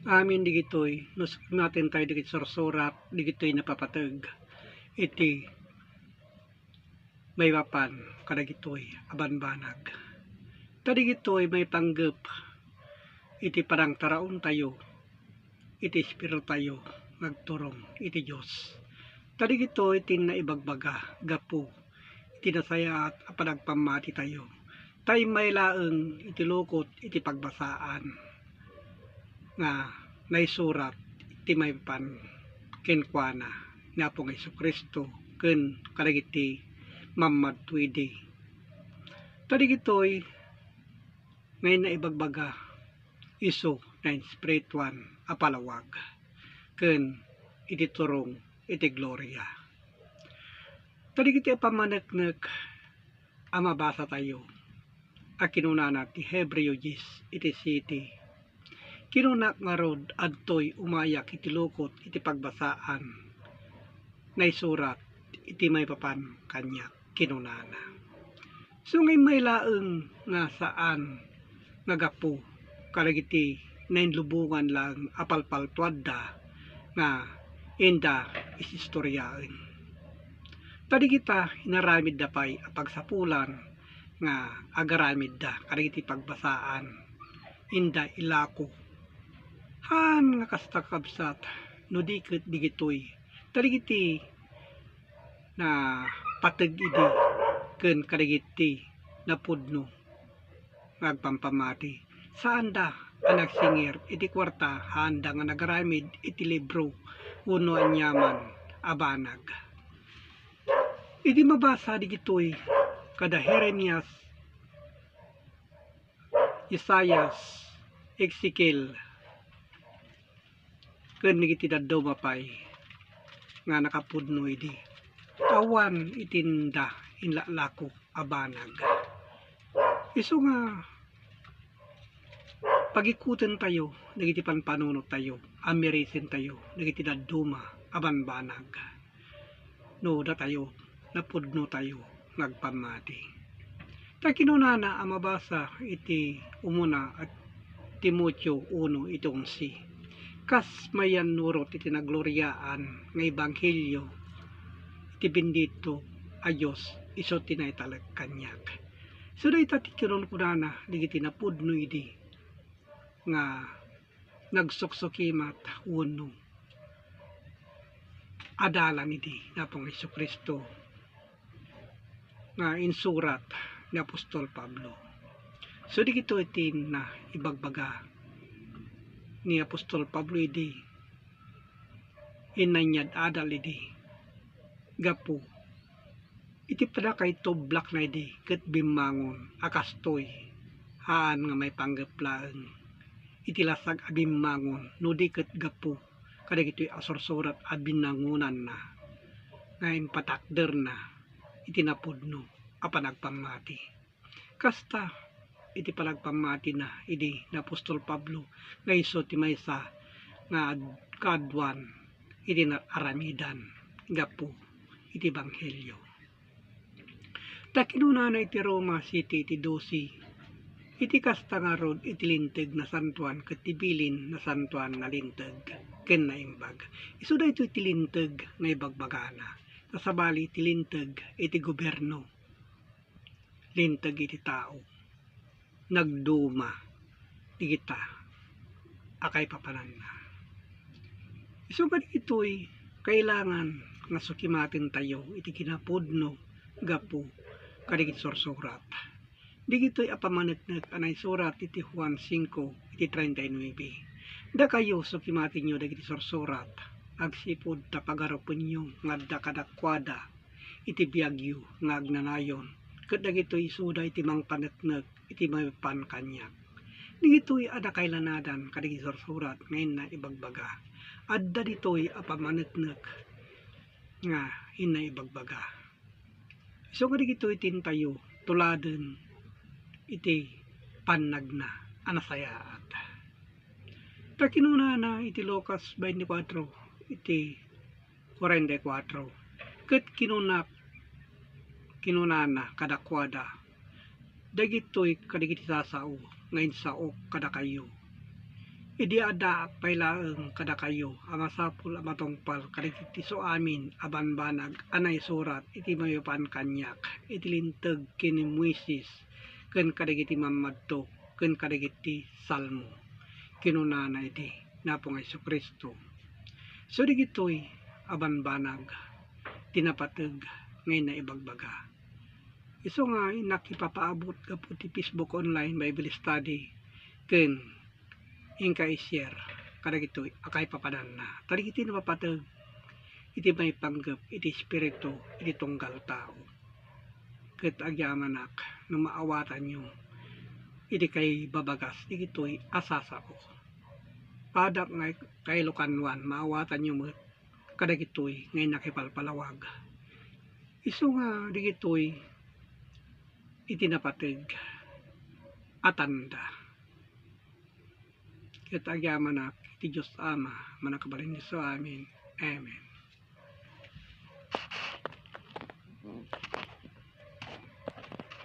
Amin digitoy nus natin tayo digit sorsorat digitoy napapateg iti may mapan kadagitoy abanbanag tadigitoy may panggep iti parang taraon tayo iti espiritu tayo nagturong iti Dios tadigitoy tin naibagbaga gapu iti nasaya at apanagpamati tayo tay may laeng iti lukot iti pagbasaan nga naisurat iti may pan kenkwana ni Apong Jesucristo ken kadagiti mamadtuidi tadigitoy ngay naibagbaga isu na espirituan apalawag ken iti turong iti gloria tadigiti pamaneknek amabasa tayo a kinunana ti Hebreo 10 iti city kinunak nga rod adtoy umayak iti lukot iti pagbasaan naisurat iti may papan kanya kinunana so ngay may laeng nga saan nagapu kadagiti nainlubungan lang apalpaltuadda nga inda isistoryaen tadigita hinaramid da pay a pagsapulan nga agaramid da kadagiti pagbasaan inda ilako han nga kasta kabsat no diket digitoy tadigiti na pateg idi ken kadagiti napudno ngagpampamati saan da ang nagsingir iti kwarta handa nga nagaramid iti libro uno anyaman abanag iti mabasa digitoy kada Jeremias Isaias Ezekiel ken digiti daddaw mapay nga nakapudno idi awan itinda inlalako abanag isu nga pagikuten tayo dagiti panpanunot tayo amerisen tayo dagiti dadduma abanbanag no da tayo napudno tayo ngagpamati ta kinunana ang mabasa iti umuna at Timoteo 1 itong si kas mayan nurot iti nagloryaan nga ebanghelyo iti bendito a Dios iso tinaytalag kanyak so dayta ti kinunana digiti napudno idi nga nagsuksukimat uno adalan idi na Apong Jesucristo nga insurat ni Apostol Pablo so digito itin na ibagbaga ni Apostol Pablo idi inanyad adal idi gapu iti pada kay toblak na idi ket bimangon akastoy haan nga may panggeplaan iti lasag a bimangon no di ket gapu kadagitoy asursurat a binangunan na nga impatakder na iti napudno a panagpamati kasta iti panagpamati na idi na Apostol Pablo nga iso ti maysa nga kadwan iti aramidan gapu iti ebanghelyo ta kinunana iti Roma City iti 12 iti kasta nga rod iti linteg na santuan ket tibilin na santuan na linteg ken naimbag isu daytoy iti linteg nga ibagbagana kasabali iti linteg iti gobyerno linteg iti tao nagduma digita akay papanan na isu kadagitoy kailangan nga sukimaten tayo iti kinapudno gapu kadagiti sursurat digitoy apamaneknek anay surat iti Juan 5 iti 39 da kayo sukimaten nyo dagiti sursurat agsipud ta pagarupen nyo nga adda kadakwada iti biagyo nga agnanayon ket dagitoy isuda iti mangpaneknek iti mapan kanyak digitoy ada kailanadan kadagiti sursurat ngayon na ibagbaga adda ditoy apamaneknek nga ina ibagbaga so kadagitoy tintayo tuladen iti pannagna anasayaat ta kinunana iti Lucas 24 iti 44 ket kinunana kadakwada dagitoy kadagiti sasao ngayon sao kada kayo Idi ada pailaeng kada kayo amasapul amatongpal kadagiti so amin aban banag anay surat iti mayupan kanyak iti linteg ken Moises ken kadagiti mamadto ken kadagiti salmo kinunana iti napong Jesucristo. So digitoy aban banag tinapateg ngay na ibagbaga. Iso nga nakipapaabot kapo ti Facebook online Bible study ken ingka i-share kadagitoy akay papadan na. Kadagiti napapateg iti may panggep iti espiritu iti tunggal tao. Ket agyamanak no maawatan nyo iti kay babagas digitoy asasa ko. Padak ngay kay lukanwan maawatan nyo met kadagitoy ngay nakipalpalawag. Isu nga digitoy itinapateg atanda. Ket agyamanak ti Diyos Ama manakabalin so amin. Amen.